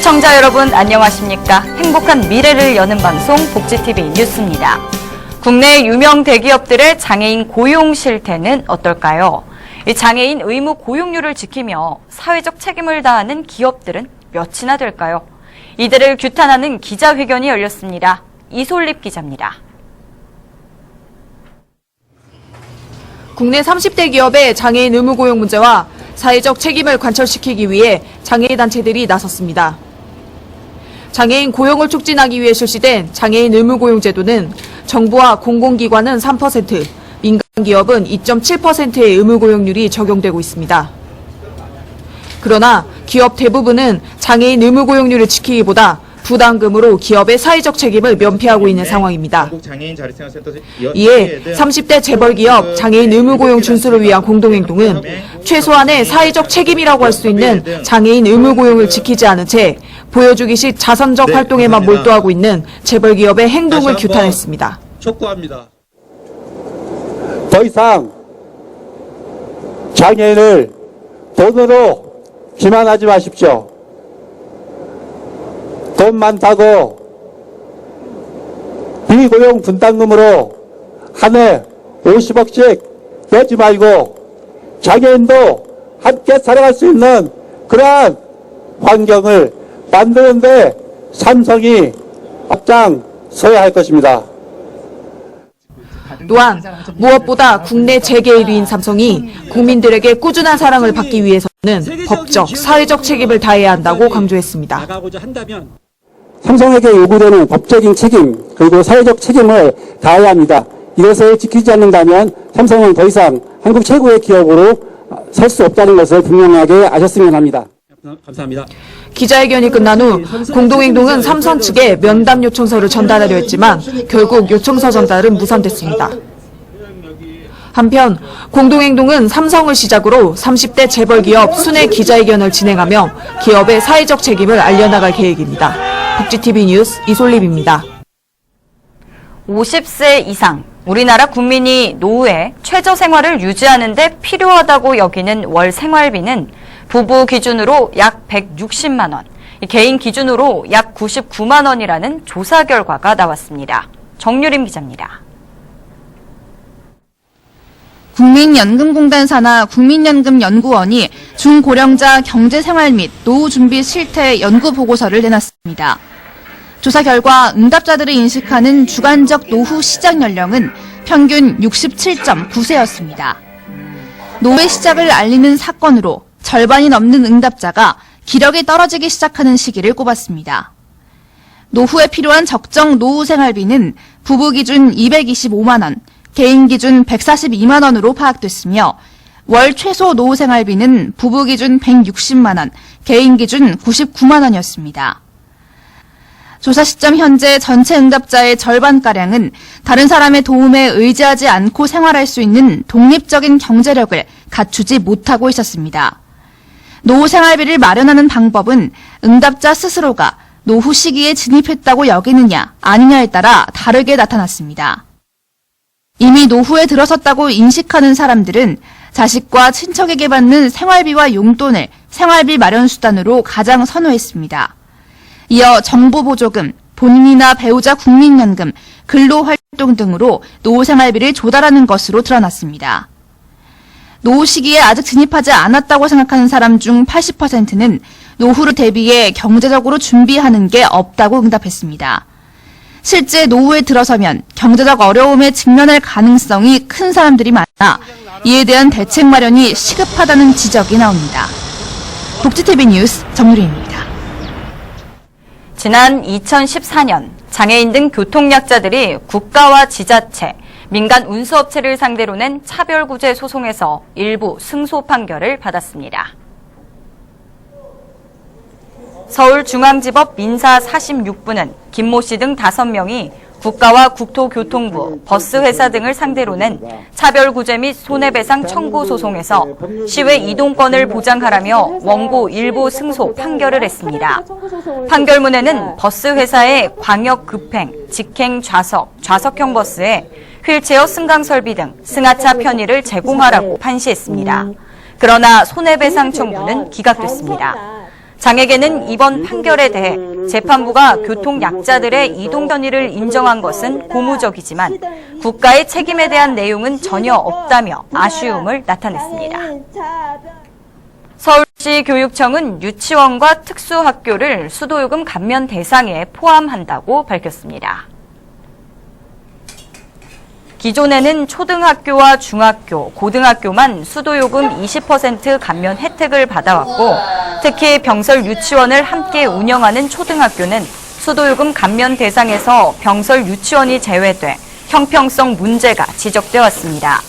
시청자 여러분 안녕하십니까? 행복한 미래를 여는 방송 복지TV 뉴스입니다. 국내 유명 대기업들의 장애인 고용 실태는 어떨까요? 이 장애인 의무 고용률을 지키며 사회적 책임을 다하는 기업들은 몇이나 될까요? 이들을 규탄하는 기자회견이 열렸습니다. 이솔립 기자입니다. 국내 30대 기업의 장애인 의무 고용 문제와 사회적 책임을 관철시키기 위해 장애인 단체들이 나섰습니다. 장애인 고용을 촉진하기 위해 실시된 장애인 의무 고용 제도는 정부와 공공기관은 3%, 민간 기업은 2.7%의 의무 고용률이 적용되고 있습니다. 그러나 기업 대부분은 장애인 의무 고용률을 지키기보다 부담금으로 기업의 사회적 책임을 면피하고 있는 상황입니다. 이에 30대 재벌기업 장애인 의무 고용 준수를 위한 공동행동은 최소한의 사회적 책임이라고 할 수 있는 장애인 의무 고용을 지키지 않은 채 보여주기식 자선적 활동에만 몰두하고 있는 재벌기업의 행동을 규탄했습니다. 촉구합니다. 더 이상 장애인을 돈으로 기만하지 마십시오. 돈 많다고 비고용 분담금으로 한 해 50억씩 내지 말고 장애인도 함께 살아갈 수 있는 그러한 환경을 만드는데 삼성이 앞장서야 할 것입니다. 또한 무엇보다 국내 재계 1위인 삼성이 국민들에게 꾸준한 사랑을 받기 위해서는 법적, 사회적 책임을 다해야 한다고 강조했습니다. 삼성에게 요구되는 법적인 책임 그리고 사회적 책임을 다해야 합니다. 이것을 지키지 않는다면 삼성은 더 이상 한국 최고의 기업으로 설 수 없다는 것을 분명하게 아셨으면 합니다. 감사합니다. 기자회견이 끝난 후 공동행동은 삼성 측에 면담 요청서를 전달하려 했지만 결국 요청서 전달은 무산됐습니다. 한편 공동행동은 삼성을 시작으로 30대 재벌기업 순회 기자회견을 진행하며 기업의 사회적 책임을 알려나갈 계획입니다. 복지TV 뉴스 이솔립입니다. 50세 이상 우리나라 국민이 노후에 최저생활을 유지하는 데 필요하다고 여기는 월 생활비는 부부 기준으로 약 160만 원, 개인 기준으로 약 99만 원이라는 조사 결과가 나왔습니다. 정유림 기자입니다. 국민연금공단 산하 국민연금연구원이 중고령자 경제생활 및 노후 준비 실태 연구 보고서를 내놨습니다. 조사 결과 응답자들이 인식하는 주관적 노후 시작 연령은 평균 67.9세였습니다. 노후의 시작을 알리는 사건으로 절반이 넘는 응답자가 기력이 떨어지기 시작하는 시기를 꼽았습니다. 노후에 필요한 적정 노후 생활비는 부부 기준 225만 원, 개인 기준 142만 원으로 파악됐으며 월 최소 노후 생활비는 부부 기준 160만 원, 개인 기준 99만 원이었습니다. 조사 시점 현재 전체 응답자의 절반가량은 다른 사람의 도움에 의지하지 않고 생활할 수 있는 독립적인 경제력을 갖추지 못하고 있었습니다. 노후 생활비를 마련하는 방법은 응답자 스스로가 노후 시기에 진입했다고 여기느냐 아니냐에 따라 다르게 나타났습니다. 이미 노후에 들어섰다고 인식하는 사람들은 자식과 친척에게 받는 생활비와 용돈을 생활비 마련 수단으로 가장 선호했습니다. 이어 정부보조금, 본인이나 배우자 국민연금, 근로활동 등으로 노후 생활비를 조달하는 것으로 드러났습니다. 노후 시기에 아직 진입하지 않았다고 생각하는 사람 중 80%는 노후를 대비해 경제적으로 준비하는 게 없다고 응답했습니다. 실제 노후에 들어서면 경제적 어려움에 직면할 가능성이 큰 사람들이 많아 이에 대한 대책 마련이 시급하다는 지적이 나옵니다. 복지TV 뉴스 정유리입니다. 지난 2014년 장애인 등 교통약자들이 국가와 지자체, 민간 운수업체를 상대로 낸 차별구제 소송에서 일부 승소 판결을 받았습니다. 서울중앙지법 민사 46부는 김모 씨 등 5명이 국가와 국토교통부, 버스회사 등을 상대로 낸 차별구제 및 손해배상 청구 소송에서 시외 이동권을 보장하라며 원고 일부 승소 판결을 했습니다. 판결문에는 버스회사의 광역급행, 직행 좌석, 좌석형 버스에 휠체어 승강 설비 등 승하차 편의를 제공하라고 판시했습니다. 그러나 손해배상 청구는 기각됐습니다. 장에게는 이번 판결에 대해 재판부가 교통약자들의 이동 편의를 인정한 것은 고무적이지만 국가의 책임에 대한 내용은 전혀 없다며 아쉬움을 나타냈습니다. 서울시 교육청은 유치원과 특수학교를 수도요금 감면 대상에 포함한다고 밝혔습니다. 기존에는 초등학교와 중학교, 고등학교만 수도요금 20% 감면 혜택을 받아왔고 특히 병설 유치원을 함께 운영하는 초등학교는 수도요금 감면 대상에서 병설 유치원이 제외돼 형평성 문제가 지적되어 왔습니다.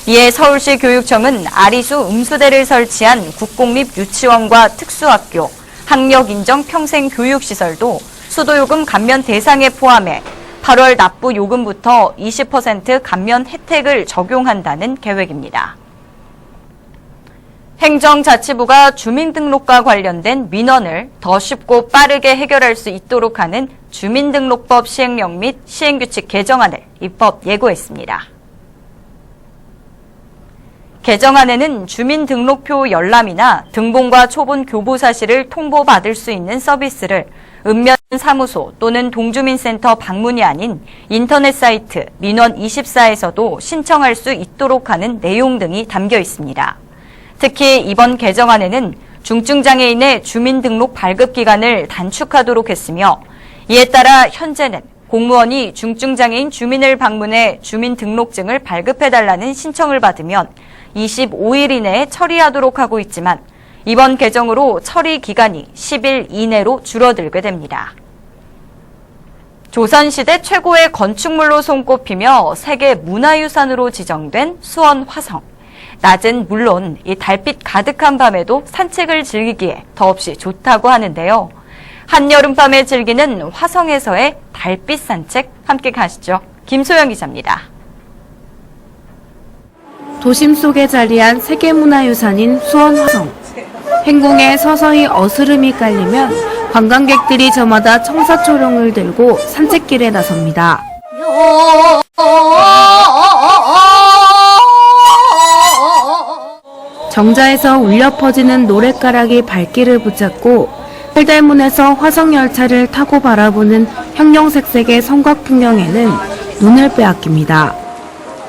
이에 서울시 교육청은 아리수 음수대를 설치한 국공립 유치원과 특수학교, 학력인정 평생교육시설도 수도요금 감면 대상에 포함해 8월 납부 요금부터 20% 감면 혜택을 적용한다는 계획입니다. 행정자치부가 주민등록과 관련된 민원을 더 쉽고 빠르게 해결할 수 있도록 하는 주민등록법 시행령 및 시행규칙 개정안을 입법 예고했습니다. 개정안에는 주민등록표 열람이나 등본과 초본 교부 사실을 통보받을 수 있는 서비스를 읍면 사무소 또는 동주민센터 방문이 아닌 인터넷 사이트 민원24에서도 신청할 수 있도록 하는 내용 등이 담겨 있습니다. 특히 이번 개정안에는 중증장애인의 주민등록 발급 기간을 단축하도록 했으며 이에 따라 현재는 공무원이 중증장애인 주민을 방문해 주민등록증을 발급해달라는 신청을 받으면 25일 이내에 처리하도록 하고 있지만 이번 개정으로 처리 기간이 10일 이내로 줄어들게 됩니다. 조선시대 최고의 건축물로 손꼽히며 세계 문화유산으로 지정된 수원 화성. 낮은 물론 이 달빛 가득한 밤에도 산책을 즐기기에 더없이 좋다고 하는데요. 한여름밤에 즐기는 화성에서의 달빛 산책 함께 가시죠. 김소영 기자입니다. 도심 속에 자리한 세계문화유산인 수원 화성. 행궁에 서서히 어스름이 깔리면 관광객들이 저마다 청사초롱을 들고 산책길에 나섭니다. 정자에서 울려 퍼지는 노랫가락이 발길을 붙잡고 팔달문에서 화성열차를 타고 바라보는 형형색색의 성곽 풍경에는 눈을 빼앗깁니다.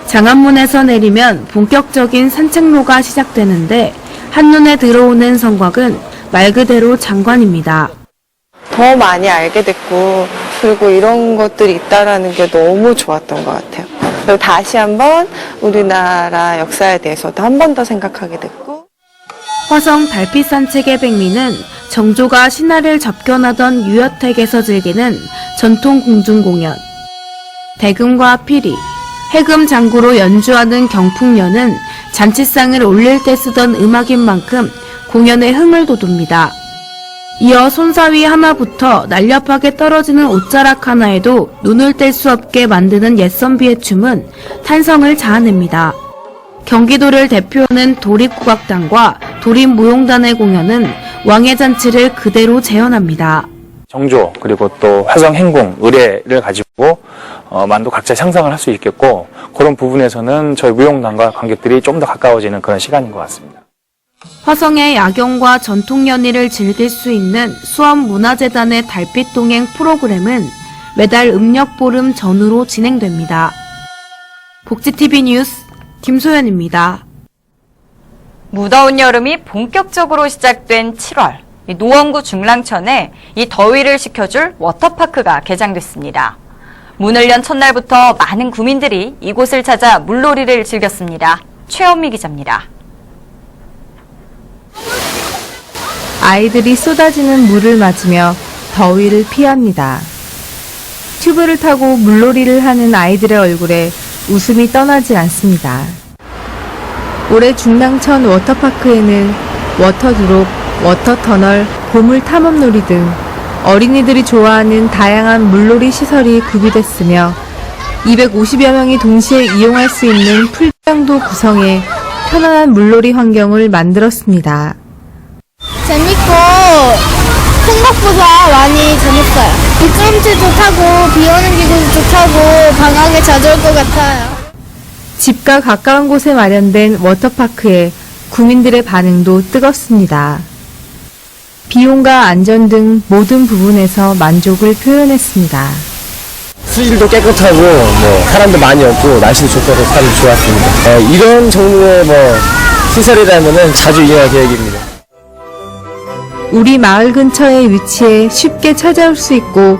장안문에서 내리면 본격적인 산책로가 시작되는데 한눈에 들어오는 성곽은 말 그대로 장관입니다. 더 많이 알게 됐고 그리고 이런 것들이 있다라는 게 너무 좋았던 것 같아요. 그리고 다시 한번 우리나라 역사에 대해서도 한 번 더 생각하게 됐고. 화성 달빛 산책의 백미는 정조가 신하를 접견하던 유여택에서 즐기는 전통 궁중공연. 대금과 피리, 해금 장구로 연주하는 경풍년은 잔치상을 올릴 때 쓰던 음악인 만큼 공연의 흥을 돋웁니다. 이어 손사위 하나부터 날렵하게 떨어지는 옷자락 하나에도 눈을 뗄 수 없게 만드는 옛선비의 춤은 탄성을 자아냅니다. 경기도를 대표하는 도립국악단과 도립무용단의 공연은 왕의 잔치를 그대로 재현합니다. 정조 그리고 또 화성 행궁 의례를 가지고 만도 각자 상상을 할 수 있겠고 그런 부분에서는 저희 무용단과 관객들이 좀 더 가까워지는 그런 시간인 것 같습니다. 화성의 야경과 전통 연희를 즐길 수 있는 수원문화재단의 달빛 동행 프로그램은 매달 음력보름 전후로 진행됩니다. 복지TV 뉴스 김소연입니다. 무더운 여름이 본격적으로 시작된 7월. 노원구 중랑천에 이 더위를 식혀줄 워터파크가 개장됐습니다. 문을 연 첫날부터 많은 구민들이 이곳을 찾아 물놀이를 즐겼습니다. 최현미 기자입니다. 아이들이 쏟아지는 물을 맞으며 더위를 피합니다. 튜브를 타고 물놀이를 하는 아이들의 얼굴에 웃음이 떠나지 않습니다. 올해 중랑천 워터파크에는 워터드롭, 워터터널, 고물 탐험놀이 등 어린이들이 좋아하는 다양한 물놀이 시설이 구비됐으며 250여 명이 동시에 이용할 수 있는 풀장도 구성해 편안한 물놀이 환경을 만들었습니다. 재밌고 생각보다 많이 재밌어요. 빗줄음질도 타고 비 오는 기분도 타고 방학에 자주 올 것 같아요. 집과 가까운 곳에 마련된 워터파크에 국민들의 반응도 뜨겁습니다. 비용과 안전 등 모든 부분에서 만족을 표현했습니다. 수질도 깨끗하고 사람도 많이 없고 날씨도 좋고 사람도 좋았습니다. 이런 종류의 시설이라면은 자주 이용할 계획입니다. 우리 마을 근처에 위치해 쉽게 찾아올 수 있고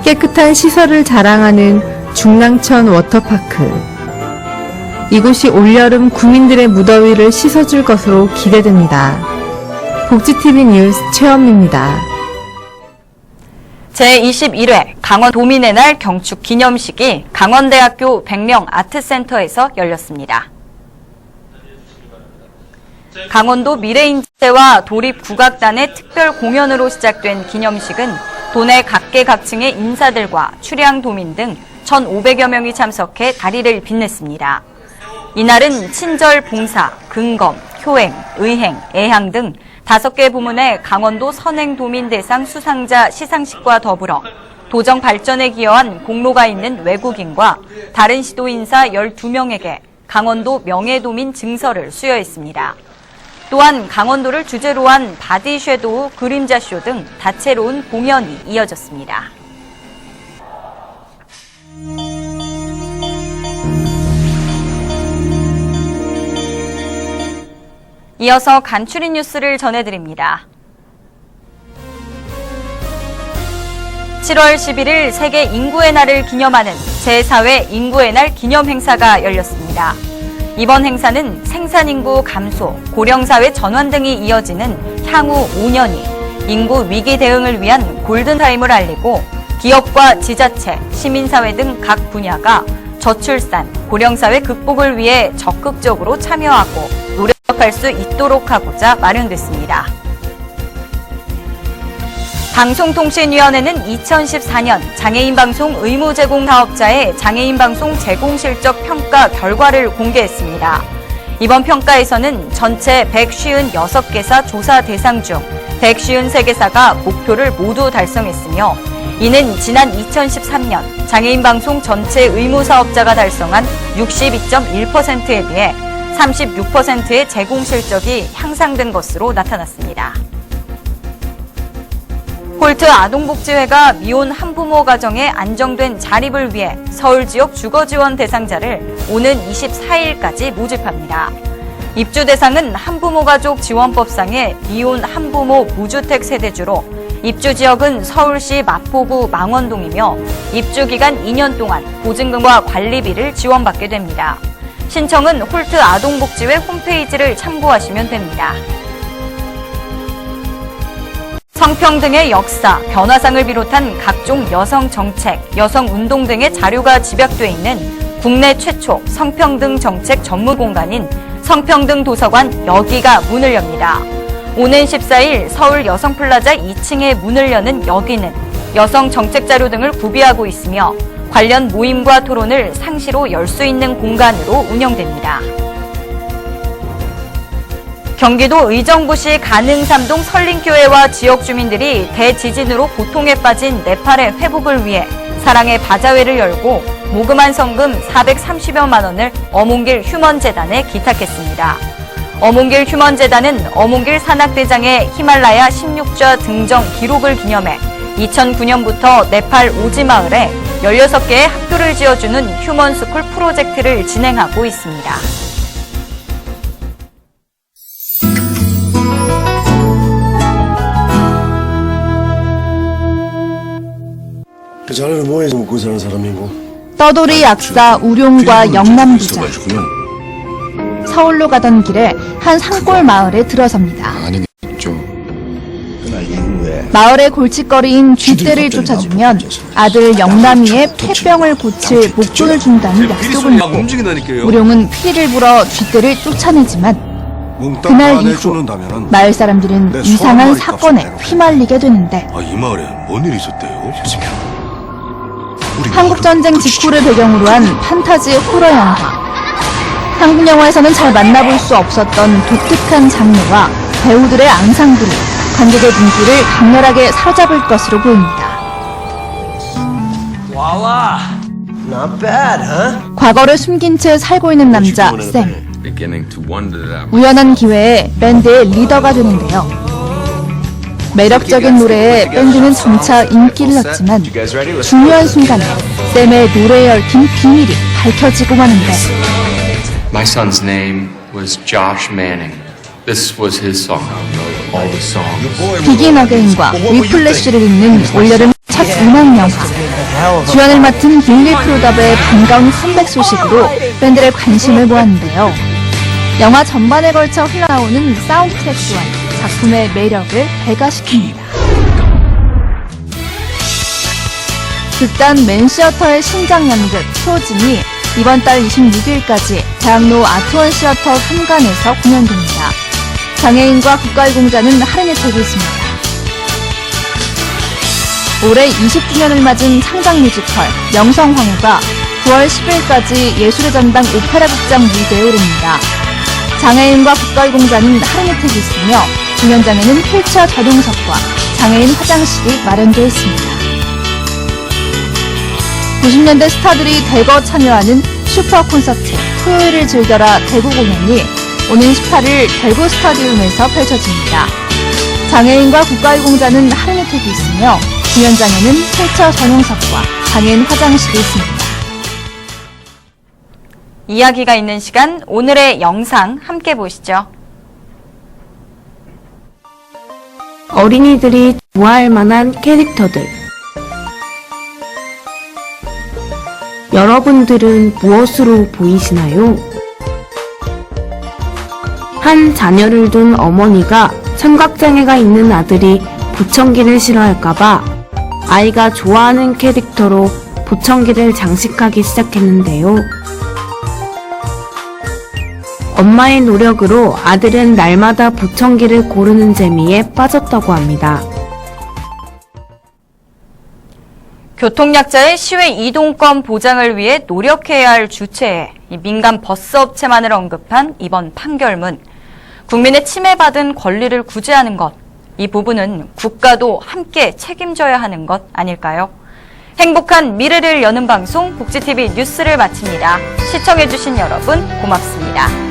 깨끗한 시설을 자랑하는 중랑천 워터파크. 이곳이 올여름 구민들의 무더위를 씻어줄 것으로 기대됩니다. 복지TV 뉴스 최현미입니다. 제21회 강원도민의 날 경축 기념식이 강원대학교 백령 아트센터에서 열렸습니다. 강원도 미래인재와 도립국악단의 특별 공연으로 시작된 기념식은 도내 각계각층의 인사들과 출향도민 등 1,500여 명이 참석해 다리를 빛냈습니다. 이날은 친절 봉사, 근검, 효행, 의행, 애향 등 5개 부문의 강원도 선행도민 대상 수상자 시상식과 더불어 도정 발전에 기여한 공로가 있는 외국인과 다른 시도 인사 12명에게 강원도 명예도민 증서를 수여했습니다. 또한 강원도를 주제로 한 바디 섀도우 그림자쇼 등 다채로운 공연이 이어졌습니다. 이어서 간추린 뉴스를 전해드립니다. 7월 11일 세계 인구의 날을 기념하는 제4회 인구의 날 기념 행사가 열렸습니다. 이번 행사는 생산인구 감소, 고령사회 전환 등이 이어지는 향후 5년이 인구 위기 대응을 위한 골든타임을 알리고 기업과 지자체, 시민사회 등 각 분야가 저출산, 고령사회 극복을 위해 적극적으로 참여하고 노력할 수 있도록 하고자 마련됐습니다. 방송통신위원회는 2014년 장애인 방송 의무 제공 사업자의 장애인 방송 제공 실적 평가 결과를 공개했습니다. 이번 평가에서는 전체 156개사 조사 대상 중 153개사가 목표를 모두 달성했으며 이는 지난 2013년 장애인 방송 전체 의무 사업자가 달성한 62.1%에 비해 36%의 제공 실적이 향상된 것으로 나타났습니다. 홀트 아동복지회가 미혼 한부모 가정의 안정된 자립을 위해 서울 지역 주거지원 대상자를 오는 24일까지 모집합니다. 입주 대상은 한부모 가족 지원법상의 미혼 한부모 무주택 세대주로 입주 지역은 서울시 마포구 망원동이며 입주 기간 2년 동안 보증금과 관리비를 지원받게 됩니다. 신청은 홀트 아동복지회 홈페이지를 참고하시면 됩니다. 성평등의 역사, 변화상을 비롯한 각종 여성 정책, 여성 운동 등의 자료가 집약돼 있는 국내 최초 성평등 정책 전무 공간인 성평등 도서관 여기가 문을 엽니다. 오는 14일 서울 여성플라자 2층에 문을 여는 여기는 여성 정책 자료 등을 구비하고 있으며 관련 모임과 토론을 상시로 열 수 있는 공간으로 운영됩니다. 경기도 의정부시 간흥삼동 설린교회와 지역 주민들이 대지진으로 고통에 빠진 네팔의 회복을 위해 사랑의 바자회를 열고 모금한 성금 430여만 원을 어몽길 휴먼재단에 기탁했습니다. 어몽길 휴먼재단은 어몽길 산악대장의 히말라야 16좌 등정 기록을 기념해 2009년부터 네팔 오지마을에 16개의 학교를 지어주는 휴먼스쿨 프로젝트를 진행하고 있습니다. 그 자네는 뭐해서 먹고 사는 사람이고? 떠돌이 약사 우룡과 영남부자. 서울로 가던 길에 한 산골 마을에 들어섭니다. 마을의 골칫거리인 쥐떼를 쫓아주면 아들 영남이의 폐병을 고칠 목돈을 준다는 약속을 믿고 우룡은 피리를 불어 쥐떼를 쫓아내지만 그날 이후 마을 사람들은 이상한 사건에 휘말리게 되는데 이 마을에 뭔 일이 있었대요? 한국전쟁 직후를 배경으로 한 판타지 호러 영화. 한국 영화에서는 잘 만나볼 수 없었던 독특한 장르와 배우들의 앙상블이 관객의 눈길을 강렬하게 사로잡을 것으로 보입니다. Not bad, huh? 과거를 숨긴 채 살고 있는 남자 샘. 우연한 기회에 밴드의 리더가 되는데요. 매력적인 노래에 밴드는 점차 인기를 얻지만 중요한 순간에 샘의 노래에 얽힌 비밀이 밝혀지고 마는데 My son's name was Josh Manning. This was his song. All the songs. 비긴 어게인과 위플래시를 잇는 올여름 첫 음악 영화. 주연을 맡은 빌리 크루더의 반가운 컴백 소식으로 팬들의 관심을 모았는데요. 영화 전반에 걸쳐 흘러나오는 사운드트랙 또한 작품의 매력을 배가시킵니다. 극단 맨시어터의 신작 연극 프로즌이 이번 달 26일까지 대학로 아트원 시어터 3관에서 공연됩니다. 장애인과 국가의 공자는 할인 혜택이 있습니다. 올해 20주년을 맞은 창작 뮤지컬 명성황후가 9월 10일까지 예술의 전당 오페라 극장 무대에 오릅니다. 장애인과 국가의 공자는 할인 혜택이 있으며 공연장에는 휠체어 전용석과 장애인 화장실이 마련되어 있습니다. 90년대 스타들이 대거 참여하는 슈퍼 콘서트 토요일을 즐겨라 대구 공연이 오는 18일 대구 스타디움에서 펼쳐집니다. 장애인과 국가의 공자는 할인 혜택이 있으며 공연장에는 휠체어 전용석과 장애인 화장실이 있습니다. 이야기가 있는 시간, 오늘의 영상 함께 보시죠. 어린이들이 좋아할 만한 캐릭터들. 여러분들은 무엇으로 보이시나요? 한 자녀를 둔 어머니가 청각장애가 있는 아들이 보청기를 싫어할까봐 아이가 좋아하는 캐릭터로 보청기를 장식하기 시작했는데요. 엄마의 노력으로 아들은 날마다 보청기를 고르는 재미에 빠졌다고 합니다. 교통약자의 시외 이동권 보장을 위해 노력해야 할 주체에 민간 버스 업체만을 언급한 이번 판결문. 국민의 침해받은 권리를 구제하는 것, 이 부분은 국가도 함께 책임져야 하는 것 아닐까요? 행복한 미래를 여는 방송 복지TV 뉴스를 마칩니다. 시청해주신 여러분 고맙습니다.